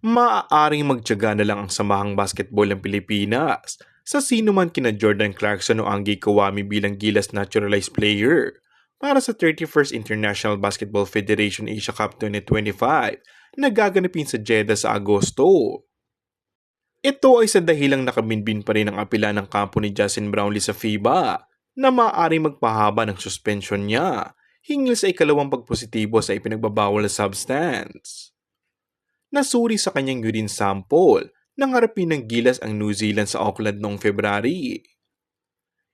Maaaring magtiyaga na lang ang samahang basketball ng Pilipinas sa sino man kina Jordan Clarkson o Anggi Kawami bilang Gilas naturalized player para sa 31st International Basketball Federation Asia Cup 2025 na gaganapin sa Jeddah sa Agosto. Ito ay sa dahilang nakabinbin pa rin ang apela ng kampo ni Justin Brownlee sa FIBA na maaaring magpahaba ng suspension niya hinggil sa ikalawang pagpositibo sa ipinagbabawal na substance. Nasuri sa kanyang urine sample nang harapin ng Gilas ang New Zealand sa Auckland noong February.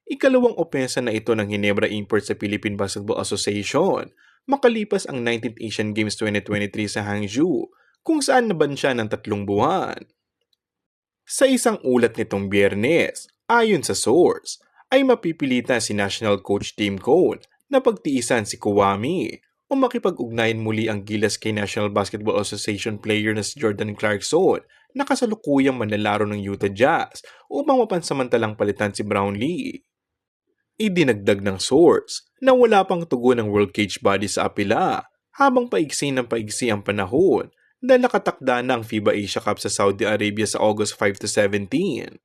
Ikalawang opensa na ito ng Ginebra Import sa Philippine Basketball Association makalipas ang 19th Asian Games 2023 sa Hangzhou kung saan naban siya ng 3 buwan. Sa isang ulat nitong Biyernes, ayon sa source, ay mapipilitan si National Coach Tim Cone na pagtiisan si Kawami o makipag-ugnayan muli ang Gilas kay National Basketball Association player na si Jordan Clarkson na kasalukuyang manlalaro ng Utah Jazz upang mapansamantalang palitan si Brownlee. Idinagdag ng source na wala pang tugon ng World Cage Body sa apela habang paigsi ng paigsi ang panahon dahil nakatakda na ang FIBA Asia Cup sa Saudi Arabia sa August 5 to 17.